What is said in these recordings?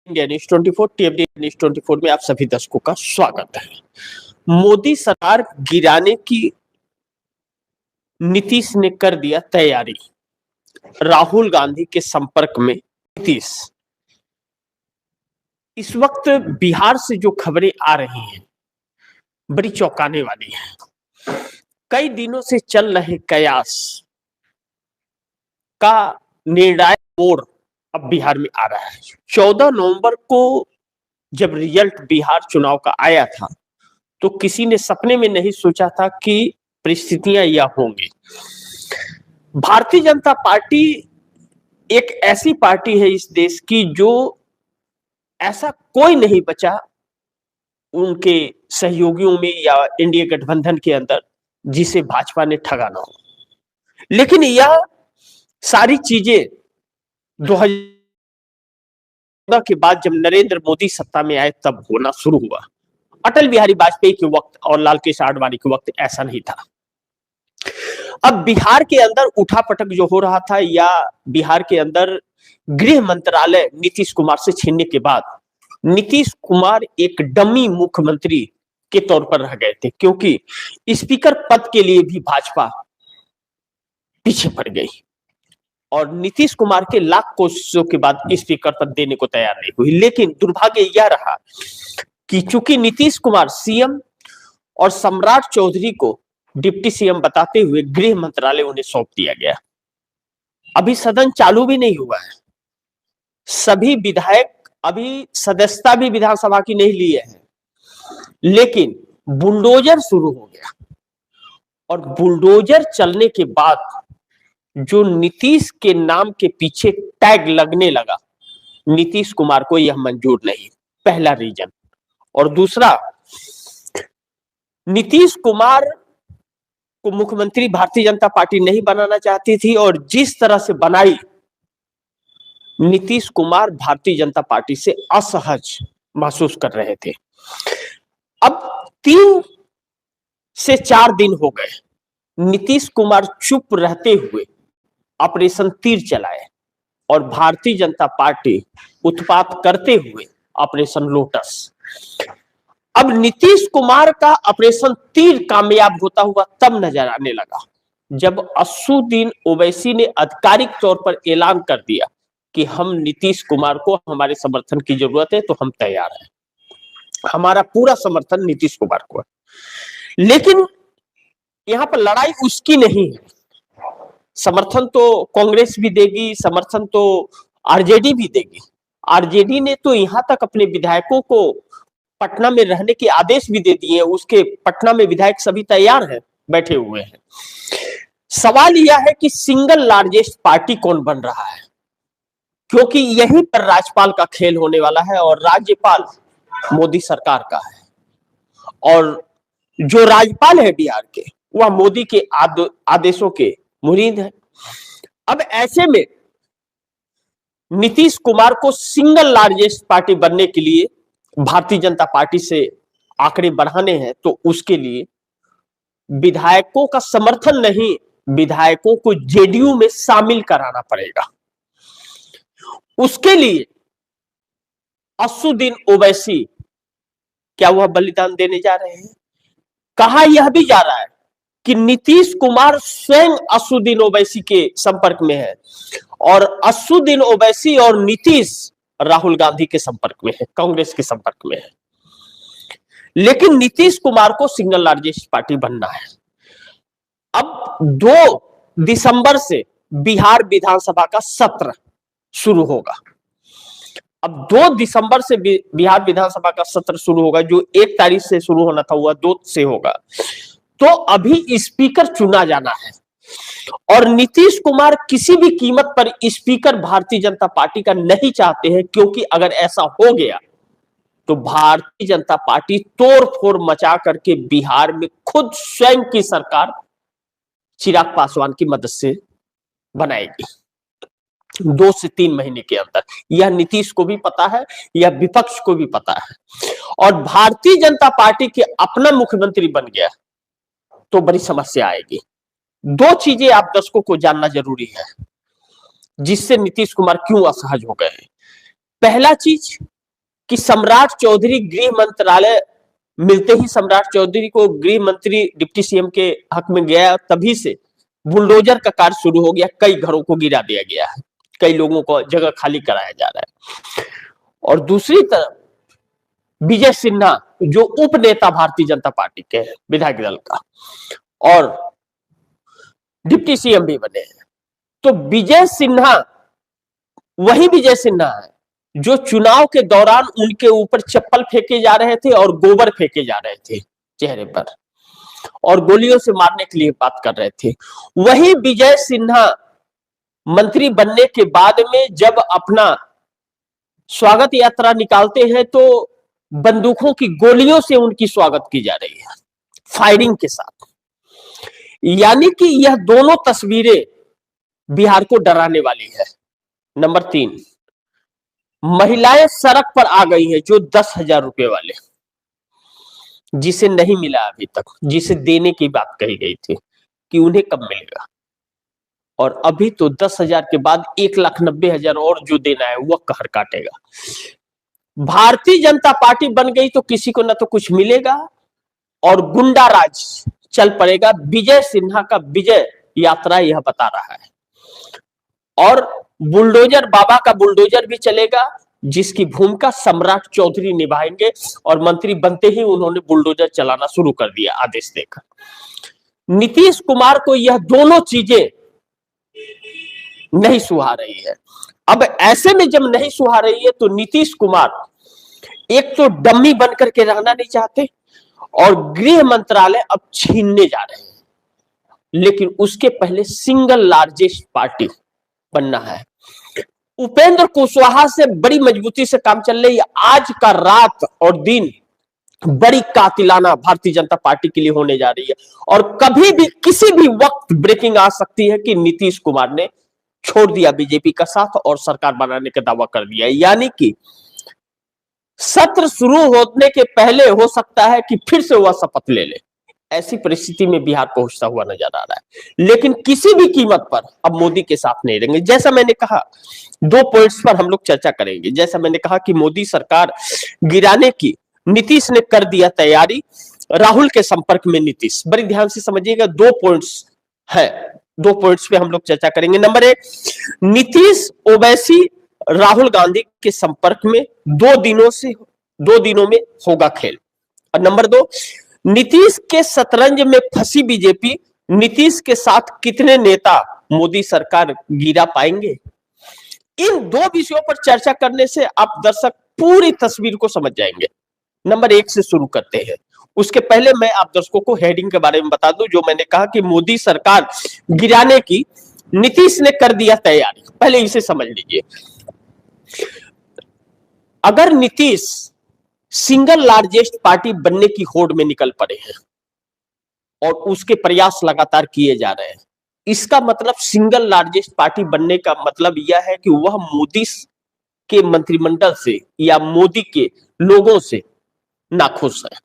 India news 24 TMD news 24 में आप सभी दर्शकों का स्वागत है। मोदी सरकार गिराने की नीतीश ने कर दिया तैयारी। राहुल गांधी के संपर्क में नीतीश। इस वक्त बिहार से जो खबरें आ रही हैं बड़ी चौंकाने वाली हैं। कई दिनों से चल रहे कयास का निर्णायक मोड़ अब बिहार में आ रहा है। 14 नवंबर को जब रिजल्ट बिहार चुनाव का आया था तो किसी ने सपने में नहीं सोचा था कि परिस्थितियां यह होंगी। भारतीय जनता पार्टी एक ऐसी पार्टी है इस देश की जो ऐसा कोई नहीं बचा उनके सहयोगियों में या इंडिया गठबंधन के अंदर जिसे भाजपा ने ठगा ना हो। लेकिन यह सारी चीजें 2014 के बाद जब नरेंद्र मोदी सत्ता में आए तब होना शुरू हुआ। अटल बिहारी वाजपेयी के वक्त और लाल कृष्ण आडवाणी के वक्त ऐसा नहीं था। अब बिहार के अंदर उठापटक जो हो रहा था या बिहार के अंदर गृह मंत्रालय नीतीश कुमार से छीनने के बाद नीतीश कुमार एक डमी मुख्यमंत्री के तौर पर रह गए थे, क्योंकि स्पीकर पद के लिए भी भाजपा पीछे पड़ गई और नीतीश कुमार के लाख कोशिशों के बाद स्पीकर पद देने को तैयार नहीं हुई। लेकिन दुर्भाग्य यह रहा कि चूंकि नीतीश कुमार सीएम और सम्राट चौधरी को डिप्टी सीएम बताते हुए गृह मंत्रालय उन्हें सौंप दिया गया। अभी सदन चालू भी नहीं हुआ है। सभी विधायक अभी सदस्यता भी विधानसभा की नहीं लिए हैं, लेकिन बुलडोजर शुरू हो गया और बुलडोजर चलने के बाद जो नीतीश के नाम के पीछे टैग लगने लगा, नीतीश कुमार को यह मंजूर नहीं। पहला रीजन। और दूसरा, नीतीश कुमार को मुख्यमंत्री भारतीय जनता पार्टी नहीं बनाना चाहती थी और जिस तरह से बनाई, नीतीश कुमार भारतीय जनता पार्टी से असहज महसूस कर रहे थे। अब 3 से 4 दिन हो गए नीतीश कुमार चुप रहते हुए ऑपरेशन तीर चलाए और भारतीय जनता पार्टी उत्पात करते हुए ऑपरेशन लोटस। अब नीतीश कुमार का ऑपरेशन तीर कामयाब होता हुआ तब नजर आने लगा जब असुद्दीन ओवैसी ने आधिकारिक तौर पर ऐलान कर दिया कि हम नीतीश कुमार को हमारे समर्थन की जरूरत है तो हम तैयार हैं, हमारा पूरा समर्थन नीतीश कुमार को है। लेकिन यहां पर लड़ाई उसकी नहीं है। समर्थन तो कांग्रेस भी देगी, समर्थन तो आरजेडी भी देगी। आरजेडी ने तो यहां तक अपने विधायकों को पटना में रहने के आदेश भी दे दिए। उसके पटना में विधायक सभी तैयार हैं, बैठे हुए हैं। सवाल यह है कि सिंगल लार्जेस्ट पार्टी कौन बन रहा है, क्योंकि यहीं पर राज्यपाल का खेल होने वाला है और राज्यपाल मोदी सरकार का है और जो राज्यपाल है बिहार के वह मोदी के आदेशों के मुरीद है। अब ऐसे में नीतीश कुमार को सिंगल लार्जेस्ट पार्टी बनने के लिए भारतीय जनता पार्टी से आंकड़े बढ़ाने हैं तो उसके लिए विधायकों का समर्थन नहीं, विधायकों को जेडीयू में शामिल कराना पड़ेगा। उसके लिए असुद्दीन ओवैसी क्या वह बलिदान देने जा रहे हैं? कहा यह भी जा रहा है कि नीतीश कुमार स्वयं असुद्दीन ओवैसी के संपर्क में है और असुद्दीन ओवैसी और नीतीश राहुल गांधी के संपर्क में है, कांग्रेस के संपर्क में है। लेकिन नीतीश कुमार को सिंगल लार्जेस्ट पार्टी बनना है। अब 2 दिसंबर से बिहार विधानसभा का सत्र शुरू होगा। अब 2 दिसंबर से बिहार विधानसभा का सत्र शुरू होगा, जो 1 तारीख से शुरू होना था वह 2 से होगा। तो अभी स्पीकर चुना जाना है और नीतीश कुमार किसी भी कीमत पर स्पीकर भारतीय जनता पार्टी का नहीं चाहते हैं, क्योंकि अगर ऐसा हो गया तो भारतीय जनता पार्टी तोड़ फोड़ मचा करके बिहार में खुद स्वयं की सरकार चिराग पासवान की मदद से बनाएगी 2 से 3 महीने के अंदर। यह नीतीश को भी पता है, यह विपक्ष को भी पता है। और भारतीय जनता पार्टी के अपना मुख्यमंत्री बन गया तो बड़ी समस्या आएगी। 2 चीजें आप दर्शकों को जानना जरूरी है जिससे नीतीश कुमार क्यों असहज हो गए। पहला चीज, कि सम्राट चौधरी गृह मंत्रालय मिलते ही सम्राट चौधरी को गृह मंत्री डिप्टी सीएम के हक में गया, तभी से बुलडोजर का कार्य शुरू हो गया। कई घरों को गिरा दिया गया है, कई लोगों को जगह खाली कराया जा रहा है। और दूसरी तरफ विजय सिन्हा जो उप नेता भारतीय जनता पार्टी के हैं, विधायक दल का, और डिप्टी सीएम भी बने हैं। तो विजय सिन्हा वही विजय सिन्हा है जो चुनाव के दौरान उनके ऊपर चप्पल फेंके जा रहे थे और गोबर फेंके जा रहे थे चेहरे पर, और गोलियों से मारने के लिए बात कर रहे थे। वही विजय सिन्हा मंत्री बनने के बाद में जब अपना स्वागत यात्रा निकालते हैं तो बंदूकों की गोलियों से उनकी स्वागत की जा रही है, फायरिंग के साथ। यानी कि यह दोनों तस्वीरें बिहार को डराने वाली है। नंबर 3, महिलाएं सड़क पर आ गई हैं, जो 10,000 रुपए वाले, जिसे नहीं मिला अभी तक, जिसे देने की बात कही गई थी कि उन्हें कब मिलेगा, और अभी तो 10,000 के बाद 1,90,000 और जो देना है वह कहर काटेगा। भारतीय जनता पार्टी बन गई तो किसी को न तो कुछ मिलेगा और गुंडा राज चल पड़ेगा। विजय सिन्हा का विजय यात्रा यह बता रहा है। और बुलडोजर, बाबा का बुलडोजर भी चलेगा, जिसकी भूमिका सम्राट चौधरी निभाएंगे, और मंत्री बनते ही उन्होंने बुलडोजर चलाना शुरू कर दिया आदेश देकर। नीतीश कुमार को यह दोनों चीजें नहीं सुहा रही है। अब ऐसे में जब नहीं सुहा रही है तो नीतीश कुमार एक तो डम्मी बनकर के रहना नहीं चाहते, और गृह मंत्रालय अब छीनने जा रहे हैं। लेकिन उसके पहले सिंगल लार्जेस्ट पार्टी बनना है। उपेंद्र कुशवाहा से बड़ी मजबूती से काम चल रही है। आज का रात और दिन बड़ी कातिलाना भारतीय जनता पार्टी के लिए होने जा रही है, और कभी भी किसी भी वक्त ब्रेकिंग आ सकती है कि नीतीश कुमार ने छोड़ दिया बीजेपी का साथ और सरकार बनाने का दावा कर दिया। यानी कि सत्र शुरू होने के पहले हो सकता है कि फिर से वह शपथ ले ले। ऐसी परिस्थिति में बिहार पहुंचता हुआ नजर आ रहा है। लेकिन किसी भी कीमत पर अब मोदी के साथ नहीं रहेंगे। जैसा मैंने कहा, 2 पॉइंट्स पर हम लोग चर्चा करेंगे। जैसा मैंने कहा कि मोदी सरकार गिराने की नीतीश ने कर दिया तैयारी। राहुल के संपर्क में नीतीश, बड़ी ध्यान से समझिएगा, 2 पॉइंट्स है, 2 पॉइंट्स पे हम लोग चर्चा करेंगे। नंबर 1, नीतीश ओवैसी राहुल गांधी के संपर्क में 2 दिनों में होगा खेल। और नंबर 2, नीतीश के शतरंज में फंसी बीजेपी, नीतीश के साथ कितने नेता मोदी सरकार गिरा पाएंगे। इन 2 विषयों पर चर्चा करने से आप दर्शक पूरी तस्वीर को समझ जाएंगे। नंबर 1 से शुरू करते हैं। उसके पहले मैं आप दर्शकों को हेडिंग के बारे में बता दूं, जो मैंने कहा कि मोदी सरकार गिराने की नीतीश ने कर दिया तैयारी। पहले इसे समझ लीजिए। अगर नीतीश सिंगल लार्जेस्ट पार्टी बनने की होड़ में निकल पड़े हैं और उसके प्रयास लगातार किए जा रहे हैं, इसका मतलब सिंगल लार्जेस्ट पार्टी बनने का मतलब यह है कि वह मोदी के मंत्रिमंडल से या मोदी के लोगों से नाखुश है।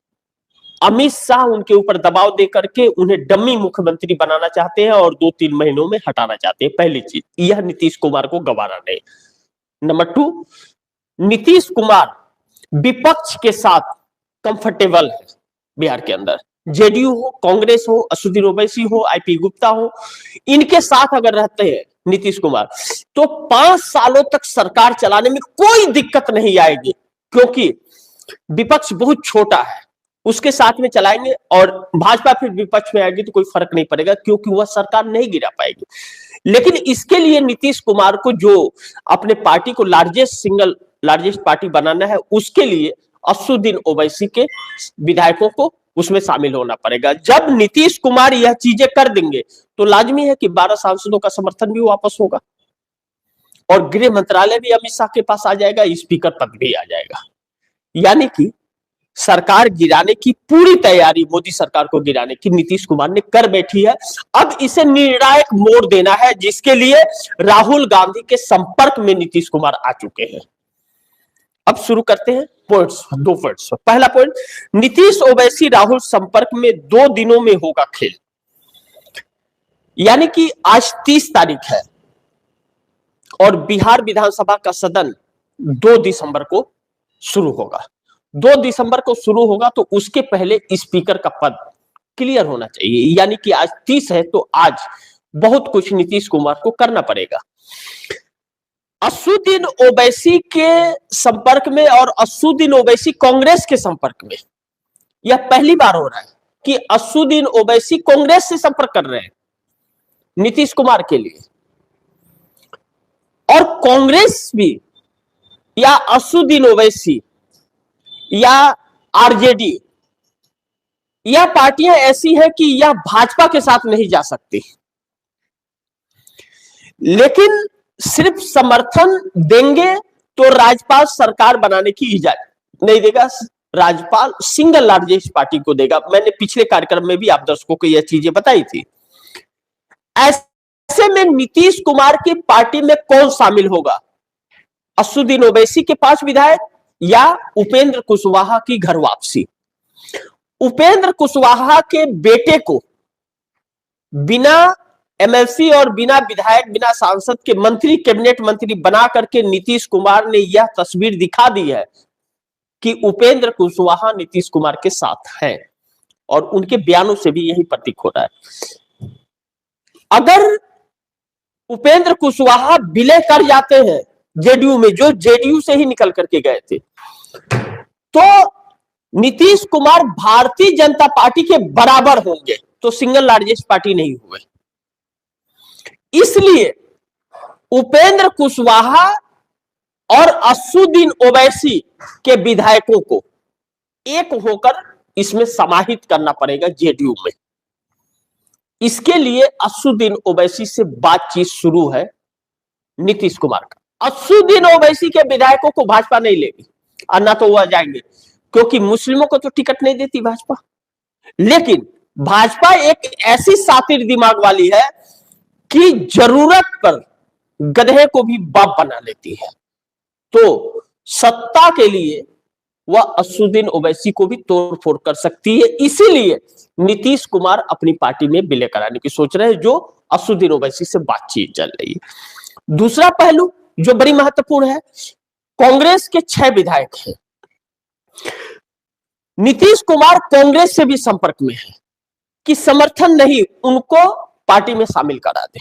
अमित शाह उनके ऊपर दबाव देकर के उन्हें डमी मुख्यमंत्री बनाना चाहते हैं और 2-3 महीनों में हटाना चाहते हैं। पहली चीज, यह नीतीश कुमार को गवारा नहीं। नंबर 2, नीतीश कुमार विपक्ष के साथ कंफर्टेबल है। बिहार के अंदर जेडीयू हो, कांग्रेस हो, असदुद्दीन ओवैसी हो, आईपी गुप्ता हो, इनके साथ अगर रहते हैं नीतीश कुमार तो 5 सालों तक सरकार चलाने में कोई दिक्कत नहीं आएगी, क्योंकि विपक्ष बहुत छोटा है, उसके साथ में चलाएंगे। और भाजपा फिर विपक्ष में आएगी तो कोई फर्क नहीं पड़ेगा, क्योंकि वह सरकार नहीं गिरा पाएगी। लेकिन इसके लिए नीतीश कुमार को जो अपने पार्टी को सिंगल लार्जेस्ट पार्टी बनाना है, उसके लिए असदुद्दीन ओवैसी के विधायकों को उसमें शामिल होना पड़ेगा। जब नीतीश कुमार यह चीजें कर देंगे तो लाजमी है कि 12 सांसदों का समर्थन भी वापस होगा, और गृह मंत्रालय भी अमित शाह के पास आ जाएगा, स्पीकर पद भी आ जाएगा। यानी कि सरकार गिराने की पूरी तैयारी, मोदी सरकार को गिराने की नीतीश कुमार ने कर बैठी है। अब इसे निर्णायक मोड़ देना है, जिसके लिए राहुल गांधी के संपर्क में नीतीश कुमार आ चुके हैं। अब शुरू करते हैं पॉइंट्स, 2 पॉइंट्स। पहला पॉइंट, नीतीश ओवैसी राहुल संपर्क में 2 दिनों में होगा खेल। यानी कि आज 30 तारीख है और बिहार विधानसभा का सदन 2 दिसंबर को शुरू होगा, 2 दिसंबर को शुरू होगा, तो उसके पहले स्पीकर का पद क्लियर होना चाहिए। यानी कि आज 30 है, तो आज बहुत कुछ नीतीश कुमार को करना पड़ेगा। असदुद्दीन ओवैसी के संपर्क में और असदुद्दीन ओवैसी कांग्रेस के संपर्क में, यह पहली बार हो रहा है कि असदुद्दीन ओवैसी कांग्रेस से संपर्क कर रहे हैं नीतीश कुमार के लिए, और कांग्रेस भी या असदुद्दीन ओवैसी या आरजेडी, यह पार्टियां ऐसी हैं कि यह भाजपा के साथ नहीं जा सकती, लेकिन सिर्फ समर्थन देंगे तो राज्यपाल सरकार बनाने की इजाजत नहीं देगा। राज्यपाल सिंगल लार्जेस्ट पार्टी को देगा। मैंने पिछले कार्यक्रम में भी आप दर्शकों को यह चीजें बताई थी। ऐसे में नीतीश कुमार की पार्टी में कौन शामिल होगा? असदुद्दीन ओवैसी के 5 विधायक या उपेंद्र कुशवाहा की घर वापसी? उपेंद्र कुशवाहा के बेटे को बिना एमएलसी और बिना विधायक, बिना सांसद के मंत्री, कैबिनेट मंत्री बना करके नीतीश कुमार ने यह तस्वीर दिखा दी है कि उपेंद्र कुशवाहा नीतीश कुमार के साथ हैं, और उनके बयानों से भी यही प्रतीक हो रहा है। अगर उपेंद्र कुशवाहा विलय कर जाते हैं जेडीयू में, जो जेडीयू से ही निकल करके गए थे, तो नीतीश कुमार भारतीय जनता पार्टी के बराबर होंगे, तो सिंगल लार्जेस्ट पार्टी नहीं हुए। इसलिए उपेंद्र कुशवाहा और असदुद्दीन ओवैसी के विधायकों को एक होकर इसमें समाहित करना पड़ेगा जेडीयू में। इसके लिए असदुद्दीन ओवैसी से बातचीत शुरू है नीतीश कुमार का। असदुद्दीन ओवैसी के विधायकों को भाजपा नहीं लेगी, और ना तो वह जाएंगे, क्योंकि मुस्लिमों को तो टिकट नहीं देती भाजपा। लेकिन भाजपा एक ऐसी सातिर दिमाग वाली है कि जरूरत पर गधे को भी बाप बना लेती है, तो सत्ता के लिए वह असदुद्दीन ओवैसी को भी तोड़ फोड़ कर सकती है। इसीलिए नीतीश कुमार अपनी पार्टी में विलय कराने की सोच रहे हैं, जो असदुद्दीन ओवैसी से बातचीत चल रही है। दूसरा पहलू जो बड़ी महत्वपूर्ण है, कांग्रेस के 6 विधायक हैं। नीतीश कुमार कांग्रेस से भी संपर्क में है कि समर्थन नहीं, उनको पार्टी में शामिल करा दे,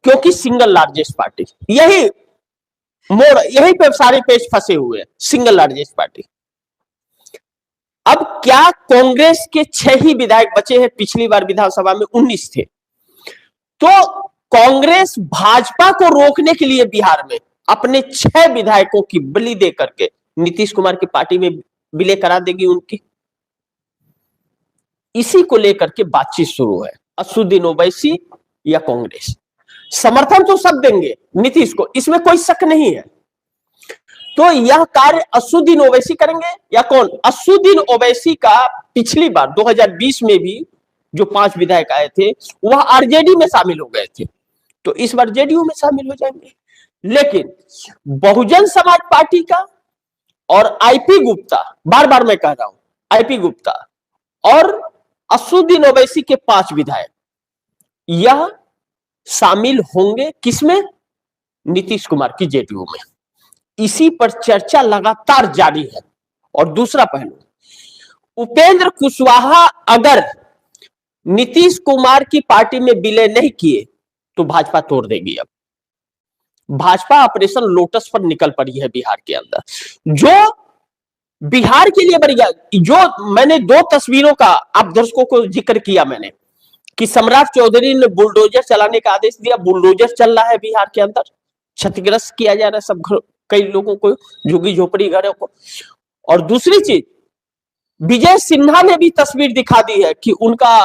क्योंकि सिंगल लार्जेस्ट पार्टी, यही मोड़, यही पे सारे पेज फंसे हुए हैं, सिंगल लार्जेस्ट पार्टी। अब क्या कांग्रेस के 6 ही विधायक बचे हैं? पिछली बार विधानसभा में 19 थे। तो कांग्रेस भाजपा को रोकने के लिए बिहार में अपने 6 विधायकों की बलि दे करके नीतीश कुमार की पार्टी में विलय करा देगी उनकी। इसी को लेकर के बातचीत शुरू है, असदुद्दीन ओवैसी या कांग्रेस। समर्थन तो सब देंगे नीतीश को, इसमें कोई शक नहीं है। तो यह कार्य असदुद्दीन ओवैसी करेंगे या कौन? असदुद्दीन ओवैसी का पिछली बार 2020 में भी जो 5 विधायक आए थे, वह आरजेडी में शामिल हो गए थे, तो इस बार जेडीयू में शामिल हो जाएंगे। लेकिन बहुजन समाज पार्टी का और आईपी गुप्ता, बार बार मैं कह रहा हूं, आईपी गुप्ता और असदुद्दीन ओवैसी के 5 विधायक, यह शामिल होंगे किसमें? नीतीश कुमार की जेडीयू में। इसी पर चर्चा लगातार जारी है। और दूसरा पहलू, उपेंद्र कुशवाहा अगर नीतीश कुमार की पार्टी में विलय नहीं किए तो भाजपा तोड़ देगी। अब भाजपा ऑपरेशन लोटस पर निकल पड़ी है बिहार के अंदर, जो बिहार के लिए बढ़िया। जो मैंने 2 तस्वीरों का आप दर्शकों को जिक्र किया मैंने, कि सम्राट चौधरी ने बुलडोजर चलाने का आदेश दिया, बुलडोजर चल रहा है बिहार के अंदर, क्षतिग्रस्त किया जा रहा है सब घर, कई लोगों को, झुग्गी झोपड़ी घरों को। और दूसरी चीज, विजय सिन्हा ने भी तस्वीर दिखा दी है कि उनका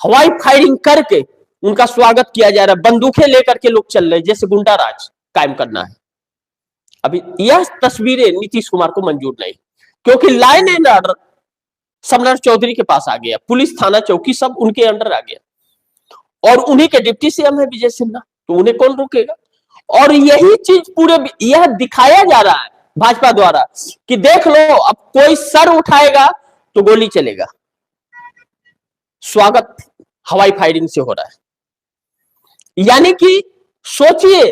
हवाई फायरिंग करके उनका स्वागत किया जा रहा है, बंदूकें लेकर के लोग चल रहे हैं, जैसे गुंडा राज कायम करना है। अभी यह तस्वीरें नीतीश कुमार को मंजूर नहीं, क्योंकि लाइन एंड ऑर्डर सम्राट चौधरी के पास आ गया, पुलिस थाना चौकी सब उनके अंडर आ गया, और उन्हीं के डिप्टी सीएम है विजय सिन्हा, तो उन्हें कौन रोकेगा? और यही चीज पूरे यह दिखाया जा रहा है भाजपा द्वारा कि देख लो, अब कोई सर उठाएगा तो गोली चलेगा, स्वागत हवाई फायरिंग से हो रहा है। यानी कि सोचिए,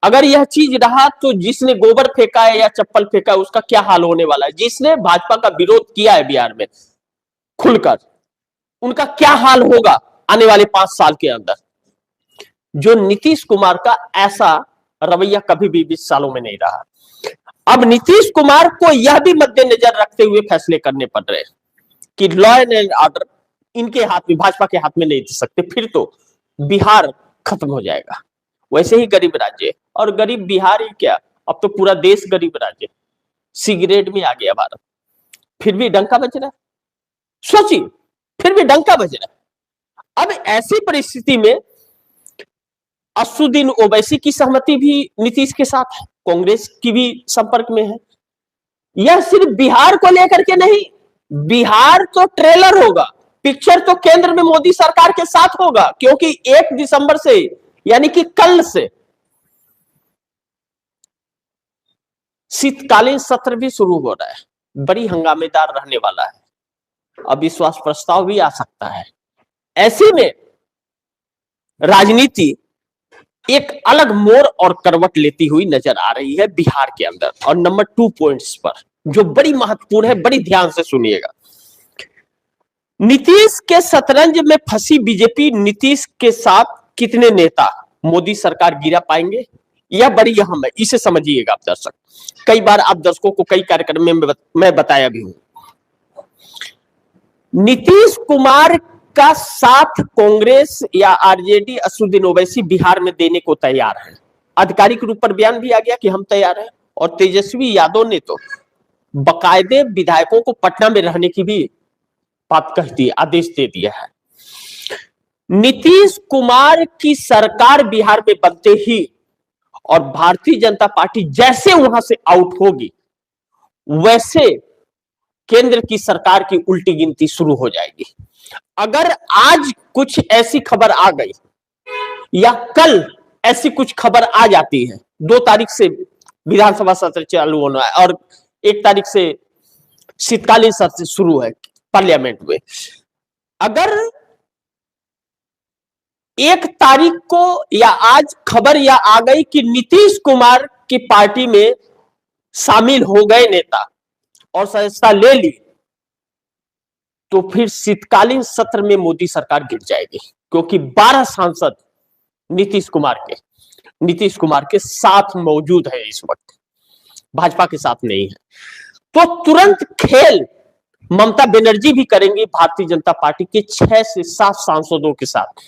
अगर यह चीज रहा तो जिसने गोबर फेंका है या चप्पल फेंका है उसका क्या हाल होने वाला है, जिसने भाजपा का विरोध किया है बिहार में खुलकर, उनका क्या हाल होगा आने वाले 5 साल के अंदर। जो नीतीश कुमार का ऐसा रवैया कभी भी 20 सालों में नहीं रहा। अब नीतीश कुमार को यह भी मद्देनजर रखते हुए फैसले करने पड़ रहे हैं कि लॉ एंड ऑर्डर इनके हाथ में, भाजपा के हाथ में नहीं दे सकते, फिर तो बिहार खत्म हो जाएगा। वैसे ही गरीब राज्य, और गरीब बिहार ही क्या, अब तो पूरा देश गरीब राज्य, सी ग्रेड में आ गया भारत, फिर भी डंका बज रहा है। सोचिए, फिर भी डंका बज रहा है। अब ऐसी परिस्थिति में असदुद्दीन ओवैसी की सहमति भी नीतीश के साथ है, कांग्रेस की भी संपर्क में है। यह सिर्फ बिहार को लेकर के नहीं, बिहार तो ट्रेलर होगा, पिक्चर तो केंद्र में मोदी सरकार के साथ होगा, क्योंकि 1 दिसंबर से यानी कि कल से शीतकालीन सत्र भी शुरू हो रहा है, बड़ी हंगामेदार रहने वाला है। अविश्वास प्रस्ताव भी आ सकता है। ऐसे में राजनीति एक अलग मोड़ और करवट लेती हुई नजर आ रही है बिहार के अंदर। और नंबर 2 पॉइंट्स पर जो बड़ी महत्वपूर्ण है, बड़ी ध्यान से सुनिएगा। नीतीश के शतरंज में फंसी बीजेपी, नीतीश के साथ कितने नेता मोदी सरकार गिरा पाएंगे, यह बड़ी अहम है, इसे समझिएगा आप दर्शक। कई बार आप दर्शकों को कई कार्यक्रम में मैं बताया भी हूं। नीतीश कुमार का साथ कांग्रेस या आरजेडी असदुद्दीन ओवैसी बिहार में देने को तैयार है। आधिकारिक रूप पर बयान भी आ गया कि हम तैयार हैं। और तेजस्वी यादव ने तो बाकायदे विधायकों को पटना में रहने की भी बात कह दी, आदेश दे दिया है। नीतीश कुमार की सरकार बिहार में बनते ही और भारतीय जनता पार्टी जैसे वहां से आउट होगी, वैसे केंद्र की सरकार की उल्टी गिनती शुरू हो जाएगी। अगर आज कुछ ऐसी खबर आ गई या कल ऐसी कुछ खबर आ जाती है, 2 तारीख से विधानसभा सत्र चालू होना है और 1 तारीख से शीतकालीन सत्र शुरू है पार्लियामेंट में, अगर 1 तारीख को या आज खबर या आ गई कि नीतीश कुमार की पार्टी में शामिल हो गए नेता और सदस्यता ले ली, तो फिर शीतकालीन सत्र में मोदी सरकार गिर जाएगी, क्योंकि 12 सांसद नीतीश कुमार के साथ मौजूद है इस वक्त, भाजपा के साथ नहीं है। तो तुरंत खेल ममता बनर्जी भी करेंगी भारतीय जनता पार्टी के 6 से 7 सांसदों के साथ।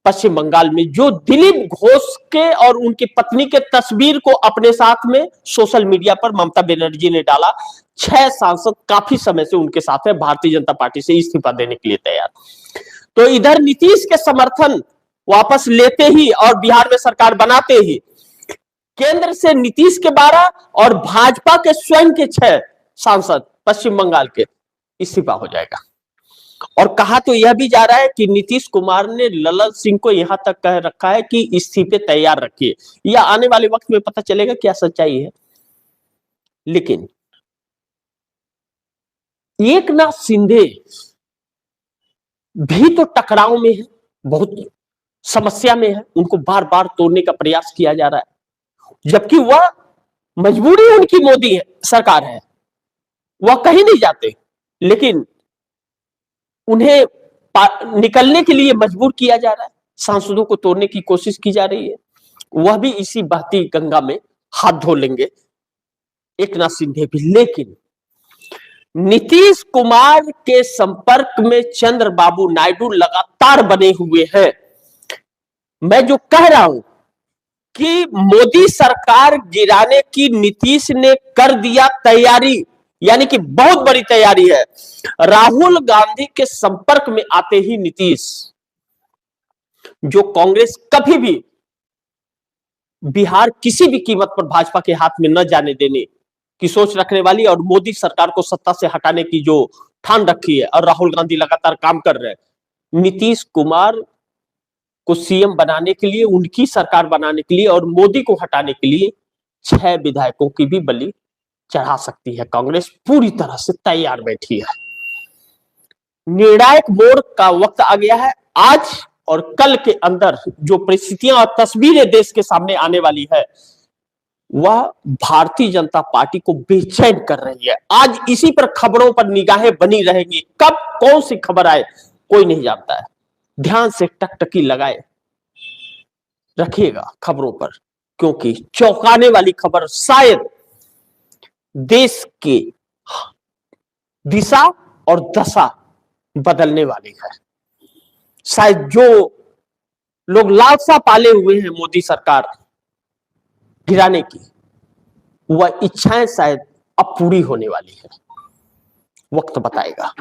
पश्चिम बंगाल में जो दिलीप घोष के और उनकी पत्नी के तस्वीर को अपने साथ में सोशल मीडिया पर ममता बनर्जी ने डाला, 6 सांसद काफी समय से उनके साथ है, भारतीय जनता पार्टी से इस्तीफा देने के लिए तैयार। तो इधर नीतीश के समर्थन वापस लेते ही और बिहार में सरकार बनाते ही केंद्र से नीतीश के 12 और भाजपा के स्वयं के 6 सांसद पश्चिम बंगाल के इस्तीफा हो जाएगा। और कहा तो यह भी जा रहा है कि नीतीश कुमार ने ललन सिंह को यहां तक कह रखा है कि इस्तीफे तैयार रखिए। यह आने वाले वक्त में पता चलेगा क्या सच्चाई है। लेकिन एकनाथ शिंदे भी तो टकराव में है, बहुत समस्या में है, उनको बार बार तोड़ने का प्रयास किया जा रहा है, जबकि वह मजबूरी उनकी मोदी सरकार है, वह कहीं नहीं जाते, लेकिन उन्हें निकलने के लिए मजबूर किया जा रहा है, सांसदों को तोड़ने की कोशिश की जा रही है। वह भी इसी बहती गंगा में हाथ धो लेंगे, एकनाथ शिंदे भी। लेकिन नीतीश कुमार के संपर्क में चंद्रबाबू नायडू लगातार बने हुए हैं। मैं जो कह रहा हूं कि मोदी सरकार गिराने की नीतीश ने कर दिया तैयारी, यानी कि बहुत बड़ी तैयारी है। राहुल गांधी के संपर्क में आते ही नीतीश, जो कांग्रेस कभी भी बिहार किसी भी कीमत पर भाजपा के हाथ में न जाने देने की सोच रखने वाली और मोदी सरकार को सत्ता से हटाने की जो ठान रखी है, और राहुल गांधी लगातार काम कर रहे हैं, नीतीश कुमार को सीएम बनाने के लिए, उनकी सरकार बनाने के लिए और मोदी को हटाने के लिए 6 विधायकों की भी बलि चढ़ा सकती है। कांग्रेस पूरी तरह से तैयार बैठी है। निर्णायक मोड़ का वक्त आ गया है। आज और कल के अंदर जो परिस्थितियां और तस्वीरें देश के सामने आने वाली है, वह भारतीय जनता पार्टी को बेचैन कर रही है। आज इसी पर खबरों पर निगाहें बनी रहेंगी, कब कौन सी खबर आए कोई नहीं जानता है। ध्यान से टकटकी लगाए रखिएगा खबरों पर, क्योंकि चौंकाने वाली खबर शायद देश की दिशा और दशा बदलने वाली है। शायद जो लोग लालसा पाले हुए हैं मोदी सरकार गिराने की, वह इच्छाएं शायद अब पूरी होने वाली है। वक्त बताएगा।